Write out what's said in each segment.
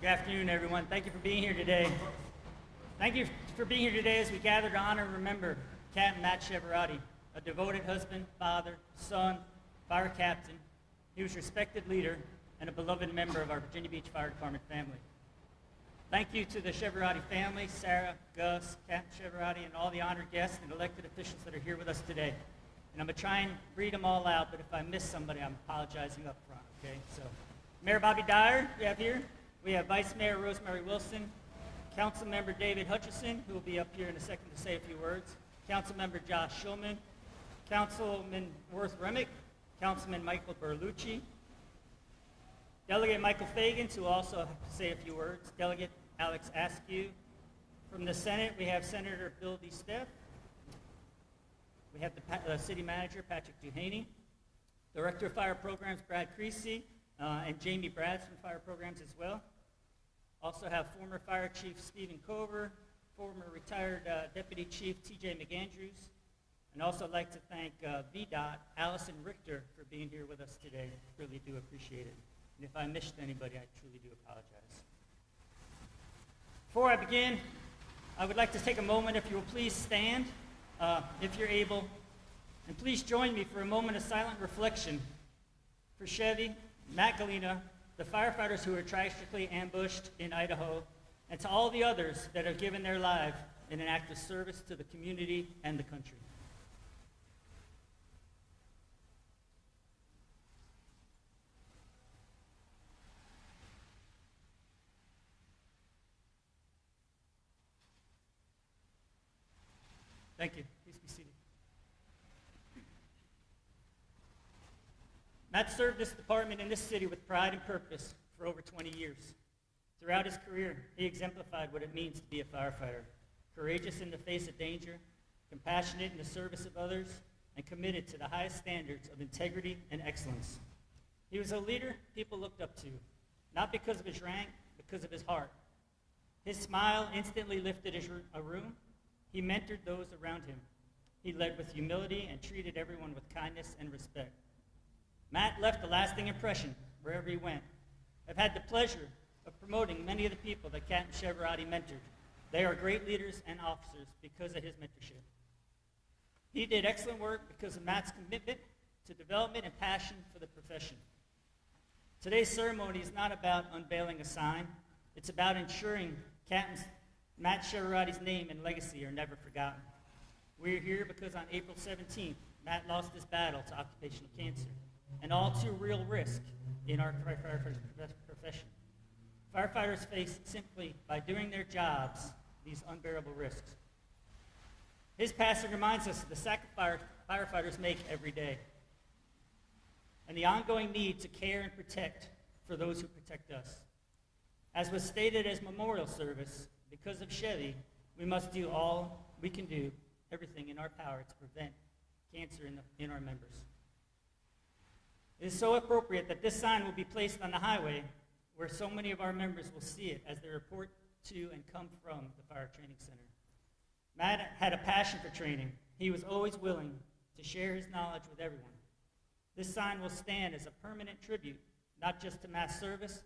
Good afternoon, everyone. Thank you for being here today. Thank you for being here today as we gather to honor and remember Captain Matt Chiaverotti, a devoted husband, father, son, fire captain. He was a respected leader and a beloved member of our Virginia Beach Fire Department family. Thank you to the Chiaverotti family, Sarah, Gus, Captain Chiaverotti, and all the honored guests and elected officials that are here with us today. And I'm going to try and read them all out, but if I miss somebody, I'm apologizing up front, okay? So, Mayor Bobby Dyer, we have here. We have Vice Mayor Rosemary Wilson, Council Member David Hutchison, who will be up here in a second to say a few words, Council Member Josh Schulman, Councilman Worth Remick, Councilman Michael Berlucci, Delegate Michael Fagans, who will also say a few words, Delegate Alex Askew. From the Senate, we have Senator Bill D. Steff. We have the City Manager, Patrick Duhaney, Director of Fire Programs, Brad Creasy, and Jamie Brads from Fire Programs as well. Also have former Fire Chief Stephen Cover, former retired Deputy Chief T.J. McAndrews, and also like to thank VDOT, Allison Richter, for being here with us today. Really do appreciate it. And if I missed anybody, I truly do apologize. Before I begin, I would like to take a moment, if you will please stand, if you're able, and please join me for a moment of silent reflection for Chevy, Matt Galena, the firefighters who were tragically ambushed in Idaho, and to all the others that have given their life in an act of service to the community and the country. Thank you. Please be seated. Matt served this department in this city with pride and purpose for over 20 years. Throughout his career, he exemplified what it means to be a firefighter, courageous in the face of danger, compassionate in the service of others, and committed to the highest standards of integrity and excellence. He was a leader people looked up to, not because of his rank, because of his heart. His smile instantly lifted a room. He mentored those around him. He led with humility and treated everyone with kindness and respect. Matt left a lasting impression wherever he went. I've had the pleasure of promoting many of the people that Captain Chiaverotti mentored. They are great leaders and officers because of his mentorship. He did excellent work because of Matt's commitment to development and passion for the profession. Today's ceremony is not about unveiling a sign. It's about ensuring Captain Matt Chiaverotti's name and legacy are never forgotten. We're here because on April 17th, Matt lost his battle to occupational cancer, an all too real risk in our firefighter profession. Firefighters face simply by doing their jobs these unbearable risks. His passing reminds us of the sacrifice firefighters make every day and the ongoing need to care and protect for those who protect us. As was stated as memorial service, because of Chevy, we must do all we can do, everything in our power to prevent cancer in our members. It is so appropriate that this sign will be placed on the highway where so many of our members will see it as they report to and come from the Fire Training Center. Matt had a passion for training. He was always willing to share his knowledge with everyone. This sign will stand as a permanent tribute, not just to Matt's service,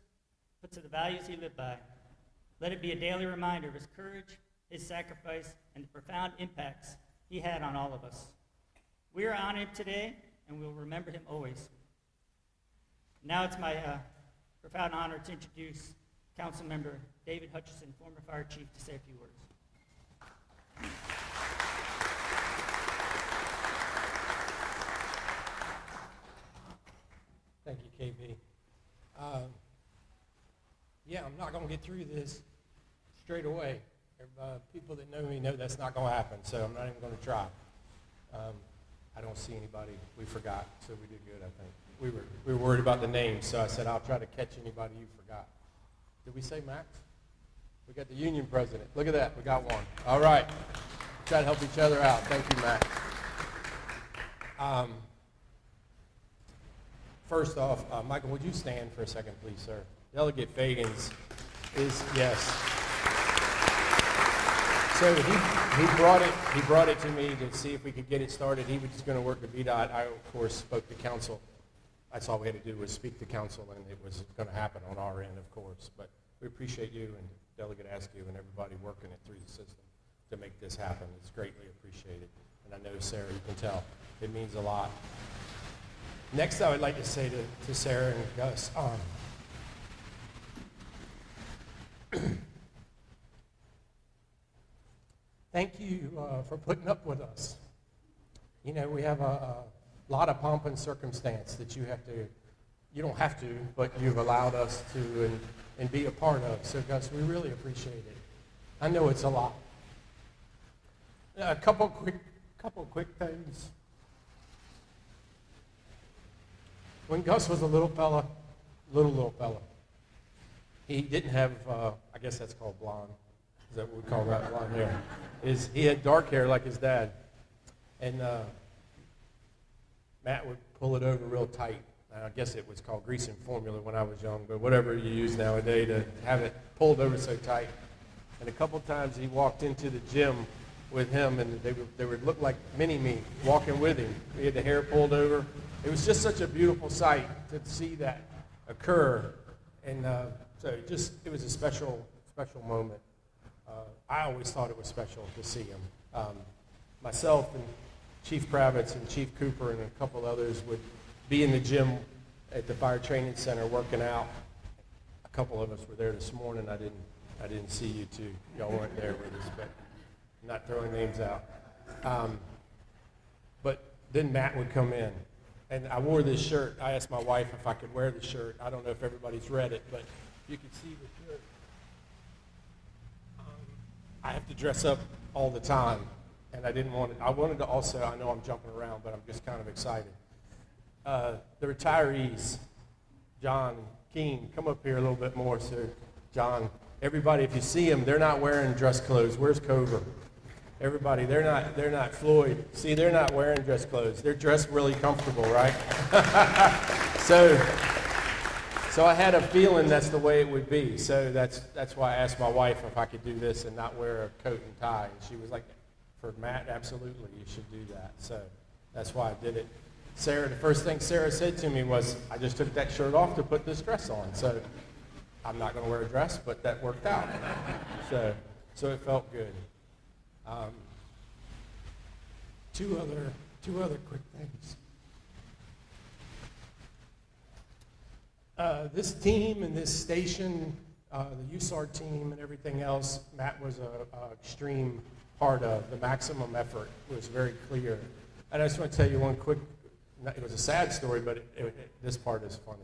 but to the values he lived by. Let it be a daily reminder of his courage, his sacrifice, and the profound impacts he had on all of us. We are honored today, and we will remember him always. Now it's my profound honor to introduce Councilmember David Hutchison, former fire chief, to say a few words. Thank you, KB. I'm not going to get through this straight away. People that know me know that's not going to happen, so I'm not even going to try. I don't see anybody we forgot, so we did good, I think. We were worried about the names, so I said I'll try to catch anybody you forgot. Did we say Max? We got the union president. Look at that, we got one. All right, try to help each other out. Thank you, Max. First off, Michael, would you stand for a second, please, sir? Delegate Fagans is, yes. So he brought it to me to see if we could get it started. He was just going to work with VDOT. I, of course, spoke to council. That's all we had to do was speak to council, and it was going to happen on our end, of course. But we appreciate you and Delegate Askew and everybody working it through the system to make this happen. It's greatly appreciated. And I know, Sarah, you can tell it means a lot. Next, I would like to say to Sarah and Gus, thank you for putting up with us. You know, we have a lot of pomp and circumstance that you don't have to, but you've allowed us to and be a part of. So, Gus, we really appreciate it. I know it's a lot. A couple quick things. When Gus was a little fella, he didn't have, I guess that's called blonde. Is that what we call that, blonde hair? He had dark hair like his dad. And Matt would pull it over real tight. I guess it was called greasing formula when I was young, but whatever you use nowadays to have it pulled over so tight. And a couple times he walked into the gym with him, and they would look like mini-me walking with him. He had the hair pulled over. It was just such a beautiful sight to see that occur. And so it was a special moment. I always thought it was special to see him. Myself and Chief Kravitz and Chief Cooper and a couple others would be in the gym at the Fire Training Center working out. A couple of us were there this morning. I didn't see you two. Y'all weren't there with us, but I'm not throwing names out. But then Matt would come in, and I wore this shirt. I asked my wife if I could wear the shirt. I don't know if everybody's read it, but you can see the shirt. I have to dress up all the time, and I wanted to also, I know I'm jumping around, but I'm just kind of excited. The retirees, John, Keene, come up here a little bit more, sir. John, everybody, if you see them, they're not wearing dress clothes. Where's Cover? Everybody, they're not Floyd. See, they're not wearing dress clothes. They're dressed really comfortable, right? So I had a feeling that's the way it would be. So that's why I asked my wife if I could do this and not wear a coat and tie. And she was like, for Matt, absolutely, you should do that. So that's why I did it. Sarah, the first thing Sarah said to me was, I just took that shirt off to put this dress on. So I'm not going to wear a dress, but that worked out. So it felt good. Two other quick things. This team and this station, the USAR team and everything else, Matt was an extreme part of. The maximum effort was very clear. And I just want to tell you one quick, it was a sad story, but this part is funny.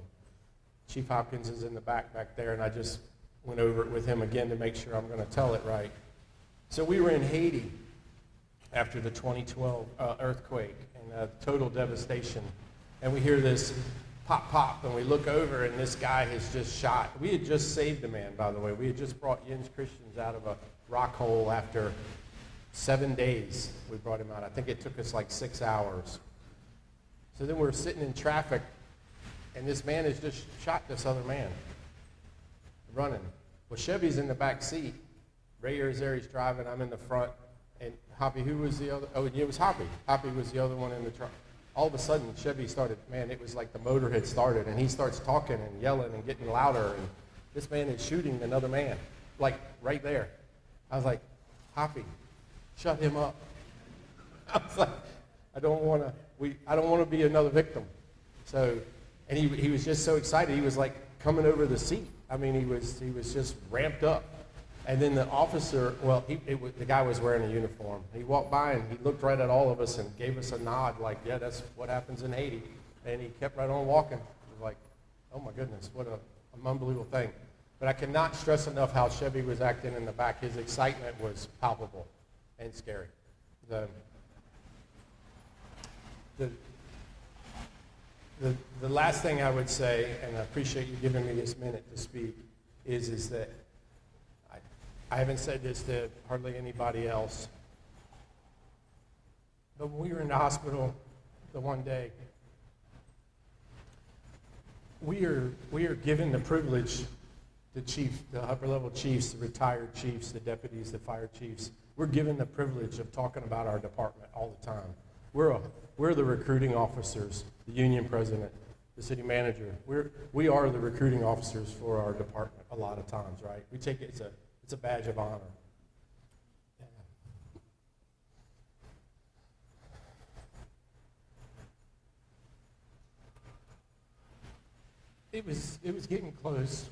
Chief Hopkins is in the back there, and I just went over it with him again to make sure I'm going to tell it right. So we were in Haiti after the 2012 earthquake and total devastation. And we hear this pop, pop, and we look over, and this guy has just shot. We had just saved a man, by the way. We had just brought Jens Christians out of a rock hole after 7 days. We brought him out. I think it took us like 6 hours. So then we're sitting in traffic, and this man has just shot this other man, running. Well, Chevy's in the back seat. Rayer is there, he's driving, I'm in the front. And Hoppy, who was the other? Oh, it was Hoppy. Hoppy was the other one in the truck. All of a sudden, Chevy started, man, it was like the motor had started, and he starts talking and yelling and getting louder, and this man is shooting another man, like right there. I was like, Hoppy, shut him up. I was like, I don't want to be another victim. So, and he was just so excited. He was like coming over the seat. I mean, he was just ramped up. And then the officer, well, the guy was wearing a uniform. He walked by and he looked right at all of us and gave us a nod like, yeah, that's what happens in Haiti. And he kept right on walking. It was like, oh my goodness, what an unbelievable thing. But I cannot stress enough how Chevy was acting in the back. His excitement was palpable and scary. The last thing I would say, and I appreciate you giving me this minute to speak, is that I haven't said this to hardly anybody else, but when we were in the hospital the one day, we are given the privilege, the upper level chiefs, the retired chiefs, the deputies, the fire chiefs, we're given the privilege of talking about our department all the time. We're the recruiting officers, the union president, the city manager. We are the recruiting officers for our department a lot of times, right? We take it, it's a badge of honor. It was getting close.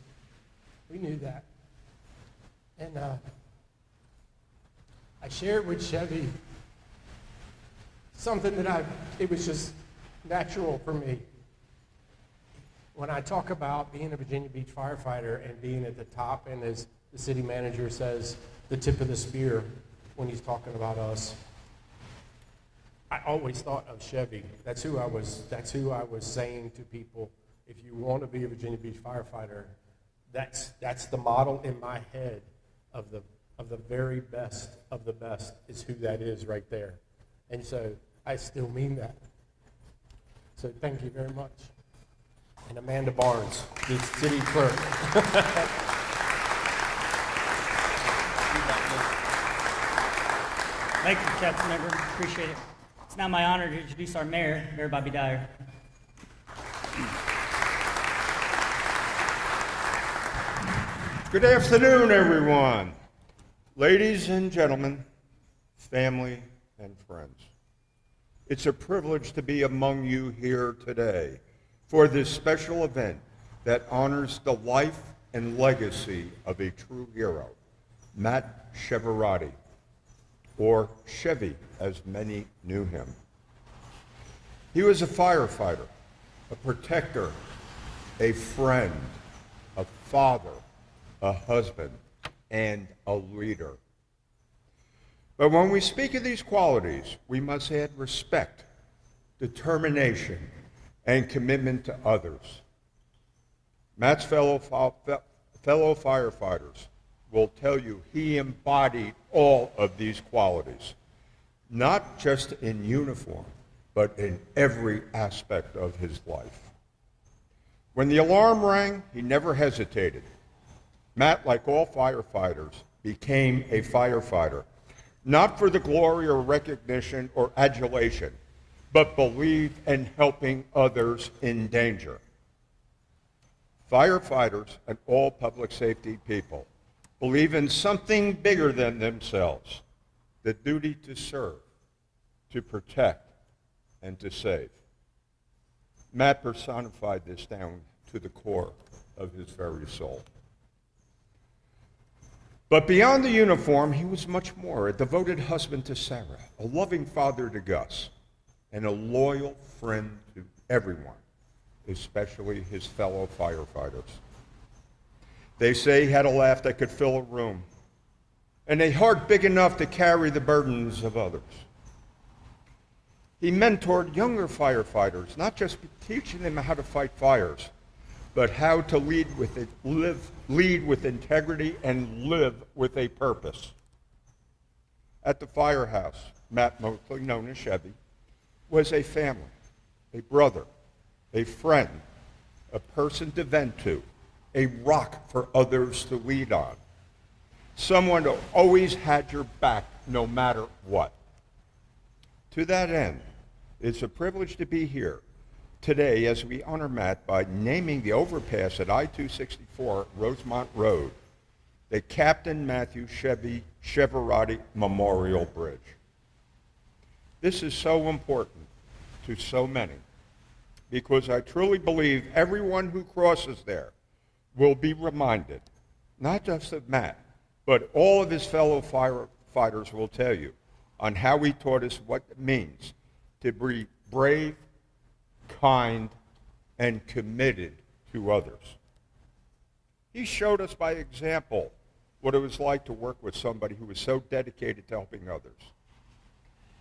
We knew that. And I shared with Chevy something that it was just natural for me. When I talk about being a Virginia Beach firefighter and being at the top, and as the city manager says, the tip of the spear when he's talking about us, I always thought of Chevy. That's who I was saying to people, if you want to be a Virginia Beach firefighter, that's the model in my head of the very best of the best is who that is right there. And so I still mean that. So thank you very much. And Amanda Barnes, the city clerk. Thank you, Councilmember. Appreciate it. It's now my honor to introduce our mayor, Mayor Bobby Dyer. Good afternoon, everyone. Ladies and gentlemen, family and friends. It's a privilege to be among you here today for this special event that honors the life and legacy of a true hero, Matt Chiaverotti, or Chevy as many knew him. He was a firefighter, a protector, a friend, a father, a husband, and a leader. But when we speak of these qualities, we must add respect, determination, and commitment to others. Matt's fellow firefighters will tell you he embodied all of these qualities, not just in uniform, but in every aspect of his life. When the alarm rang, he never hesitated. Matt, like all firefighters, became a firefighter, not for the glory or recognition or adulation, but believed in helping others in danger. Firefighters and all public safety people believe in something bigger than themselves, the duty to serve, to protect, and to save. Matt personified this down to the core of his very soul. But beyond the uniform, he was much more: a devoted husband to Sarah, a loving father to Gus, and a loyal friend to everyone, especially his fellow firefighters. They say he had a laugh that could fill a room, and a heart big enough to carry the burdens of others. He mentored younger firefighters, not just teaching them how to fight fires, but how to lead with integrity and live with a purpose. At the firehouse, Matt, mostly known as Chevy, was a family, a brother, a friend, a person to vent to, a rock for others to lead on, someone who always had your back no matter what. To that end, it's a privilege to be here today as we honor Matt by naming the overpass at I-264 Rosemont Road the Captain Matthew Chiaverotti Memorial Bridge. This is so important to so many because I truly believe everyone who crosses there will be reminded, not just of Matt, but all of his fellow firefighters will tell you on how he taught us what it means to be brave, kind, and committed to others. He showed us by example what it was like to work with somebody who was so dedicated to helping others.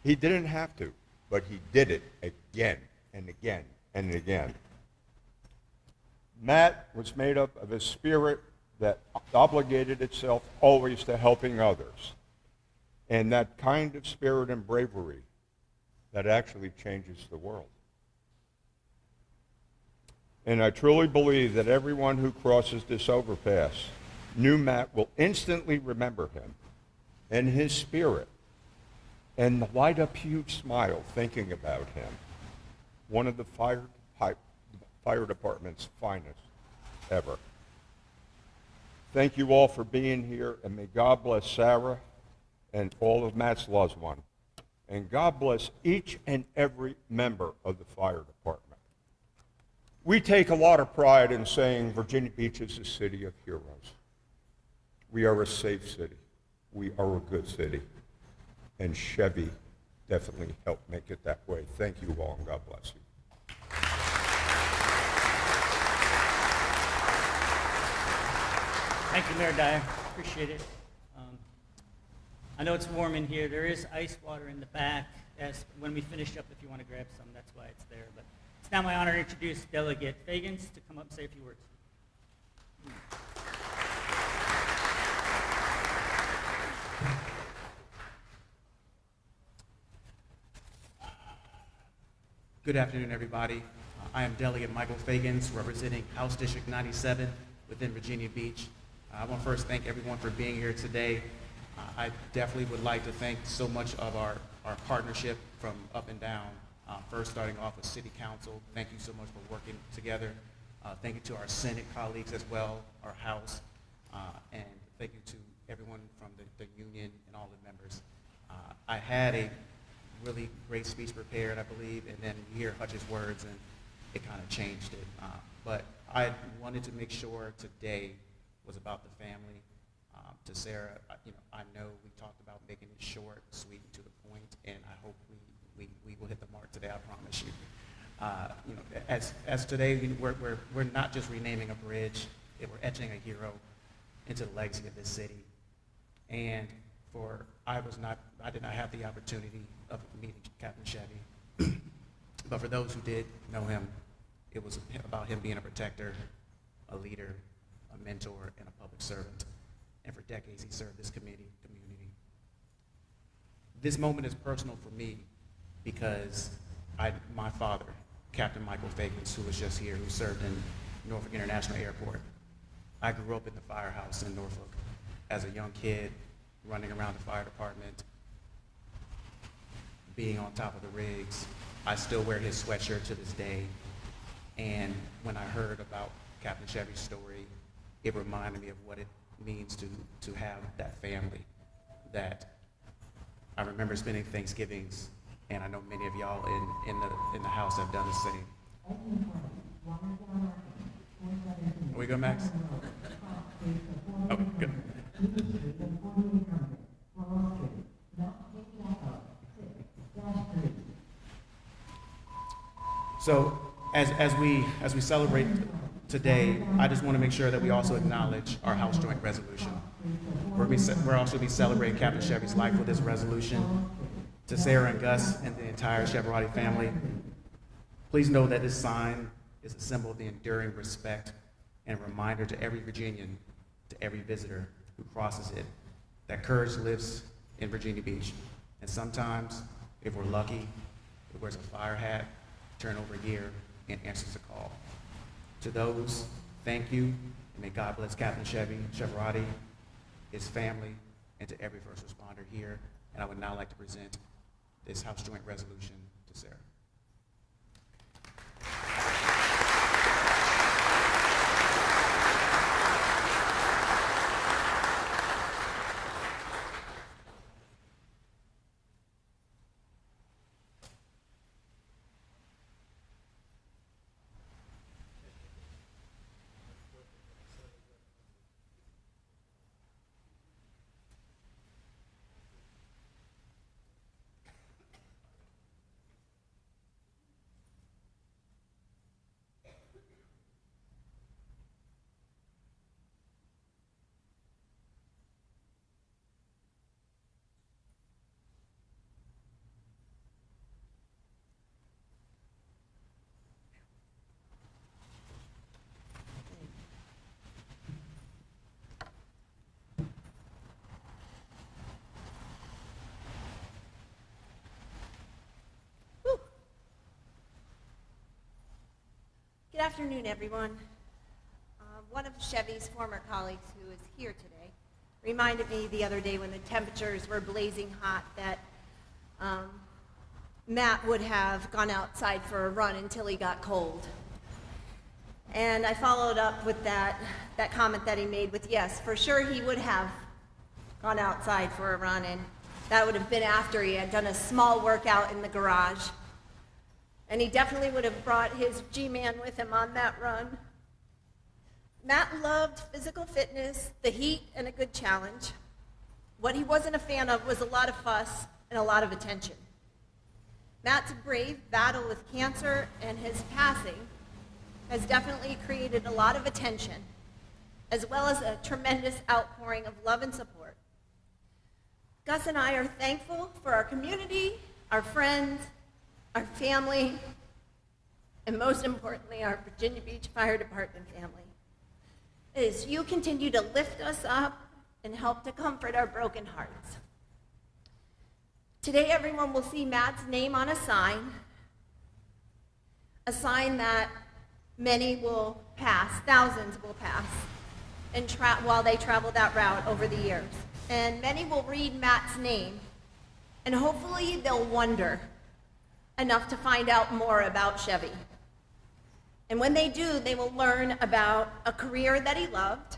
He didn't have to, but he did it again and again and again. Matt was made up of a spirit that obligated itself always to helping others, and that kind of spirit and bravery that actually changes the world. And I truly believe that everyone who crosses this overpass knew Matt will instantly remember him and his spirit and light up huge smile thinking about him. One of the fire department's finest ever. Thank you all for being here, and may God bless Sarah and all of Matt's loved one. And God bless each and every member of the fire department. We take a lot of pride in saying Virginia Beach is a city of heroes. We are a safe city. We are a good city. And Chevy definitely helped make it that way. Thank you all, and God bless you. Thank you, Mayor Dyer. Appreciate it. I know it's warm in here. There is ice water in the back. As when we finish up, if you want to grab some, that's why it's there. But it's now my honor to introduce Delegate Fagans to come up and say a few words. Good afternoon, everybody. I am Delegate Michael Fagans, representing House District 97 within Virginia Beach. I want to first thank everyone for being here today. I definitely would like to thank so much of our partnership from up and down. First starting off with City Council. Thank you so much for working together. Thank you to our Senate colleagues as well, our House, and thank you to everyone from the union and all the members. I had a really great speech prepared, I believe, and then you hear Hutch's words and it kind of changed it. But I wanted to make sure today was about the family. To Sarah, I know we talked about making it short, sweet, and to the point, and I hope we will hit the mark today, I promise you. As today, we're not just renaming a bridge, we're etching a hero into the legacy of this city. And I did not have the opportunity of meeting Captain Chevy, but for those who did know him, it was about him being a protector, a leader, a mentor, and a public servant. And for decades, he served this community. This moment is personal for me because my father, Captain Michael Fagans, who was just here, who served in Norfolk International Airport. I grew up in the firehouse in Norfolk as a young kid, running around the fire department, being on top of the rigs. I still wear his sweatshirt to this day. And when I heard about Captain Chevy's story, it reminded me of what it means to have that family. That I remember spending Thanksgivings, and I know many of y'all in the house have done the same. Are we good, Max? Okay, good. So as we celebrate today, I just want to make sure that we also acknowledge our House Joint Resolution. We're also be celebrating Captain Chevy's life with this resolution. To Sarah and Gus and the entire Chiaverotti family, please know that this sign is a symbol of the enduring respect and a reminder to every Virginian, to every visitor who crosses it, that courage lives in Virginia Beach. And sometimes, if we're lucky, it wears a fire hat, turn over gear, and answers the call. To those, thank you, and may God bless Captain Chiaverotti, his family, and to every first responder here. And I would now like to present this House Joint Resolution to Sarah. Good afternoon, everyone. One of Chevy's former colleagues who is here today reminded me the other day when the temperatures were blazing hot that Matt would have gone outside for a run until he got cold. And I followed up with that comment that he made with, yes, for sure he would have gone outside for a run, and that would have been after he had done a small workout in the garage. And he definitely would have brought his G-Man with him on that run. Matt loved physical fitness, the heat, and a good challenge. What he wasn't a fan of was a lot of fuss and a lot of attention. Matt's brave battle with cancer and his passing has definitely created a lot of attention, as well as a tremendous outpouring of love and support. Gus and I are thankful for our community, our friends, our family, and most importantly, our Virginia Beach Fire Department family. As you continue to lift us up and help to comfort our broken hearts. Today, everyone will see Matt's name on a sign that many will pass, thousands will pass, and while they travel that route over the years. And many will read Matt's name, and hopefully they'll wonder enough to find out more about Chevy. And when they do, they will learn about a career that he loved,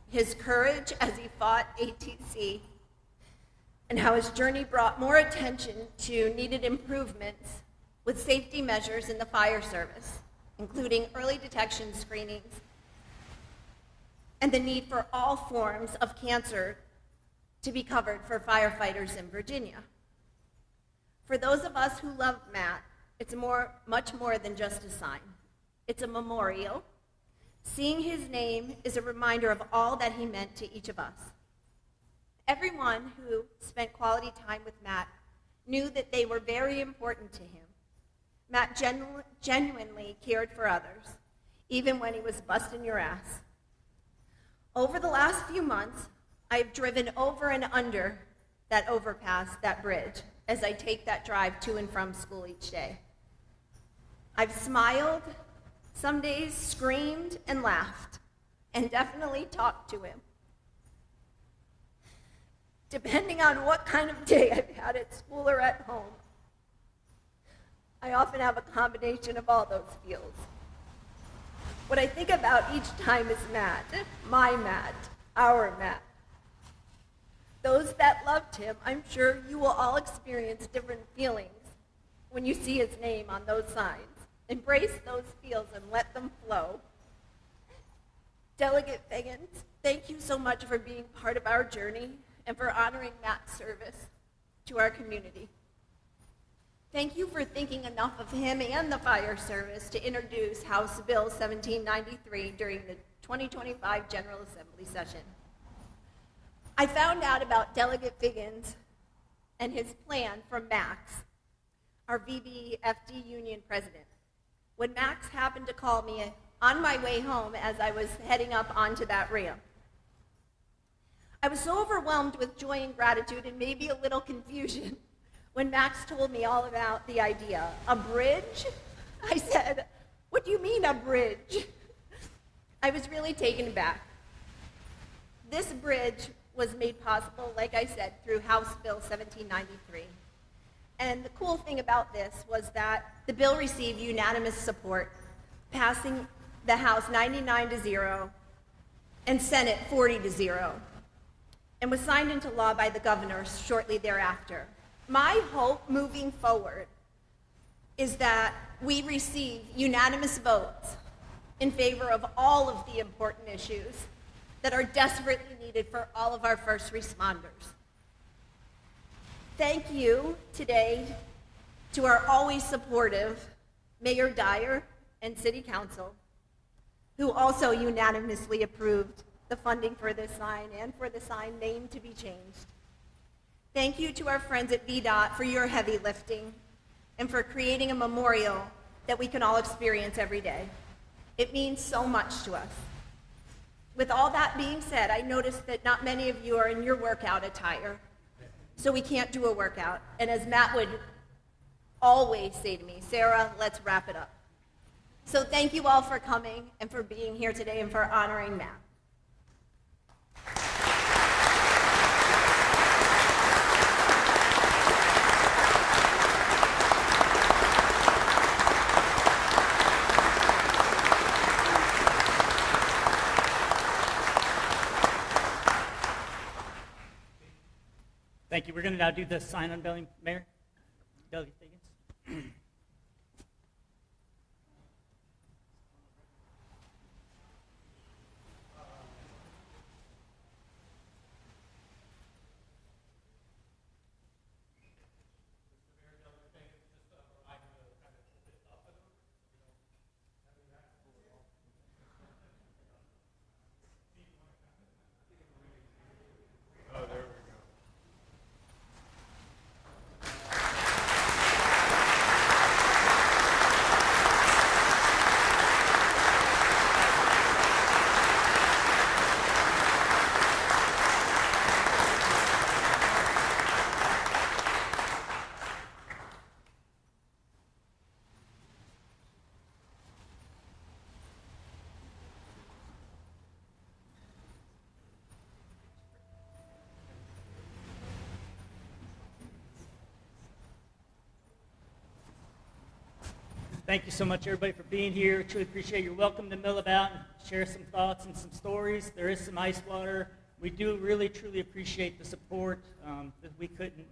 his courage as he fought ATC, and how his journey brought more attention to needed improvements with safety measures in the fire service, including early detection screenings and the need for all forms of cancer to be covered for firefighters in Virginia. For those of us who love Matt, it's much more than just a sign. It's a memorial. Seeing his name is a reminder of all that he meant to each of us. Everyone who spent quality time with Matt knew that they were very important to him. Matt genuinely cared for others, even when he was busting your ass. Over the last few months, I've driven over and under that overpass, that bridge, as I take that drive to and from school each day. I've smiled, some days screamed and laughed, and definitely talked to him. Depending on what kind of day I've had at school or at home, I often have a combination of all those feels. What I think about each time is Matt, my Matt, our Matt. Those that loved him, I'm sure you will all experience different feelings when you see his name on those signs. Embrace those feels and let them flow. Delegate Figgins, thank you so much for being part of our journey and for honoring Matt's service to our community. Thank you for thinking enough of him and the fire service to introduce House Bill 1793 during the 2025 General Assembly session. I found out about Delegate Figgins and his plan from Max, our VBFD union president, when Max happened to call me on my way home as I was heading up onto that ramp. I was so overwhelmed with joy and gratitude and maybe a little confusion when Max told me all about the idea. A bridge? I said, what do you mean a bridge? I was really taken aback. This bridge was made possible, like I said, through House Bill 1793. And the cool thing about this was that the bill received unanimous support, passing the House 99-0 and Senate 40-0, and was signed into law by the governor shortly thereafter. My hope moving forward is that we receive unanimous votes in favor of all of the important issues that are desperately needed for all of our first responders. Thank you today to our always supportive Mayor Dyer and City Council, who also unanimously approved the funding for this sign and for the sign name to be changed. Thank you to our friends at VDOT for your heavy lifting and for creating a memorial that we can all experience every day. It means so much to us. With all that being said, I noticed that not many of you are in your workout attire, so we can't do a workout. And as Matt would always say to me, Sarah, let's wrap it up. So thank you all for coming and for being here today and for honoring Matt. Thank you. We're going to now do the sign unveiling, Mayor. Delegate Higgins. Thank you so much, everybody, for being here. Truly appreciate your welcome to mill about and share some thoughts and some stories. There is some ice water. We do really, truly appreciate the support. That we couldn't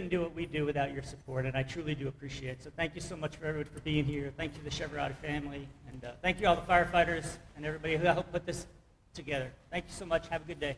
do what we do without your support, and I truly do appreciate it. So thank you so much for everybody for being here. Thank you to the Chiaverotti family, and thank you all the firefighters and everybody who helped put this together. Thank you so much. Have a good day.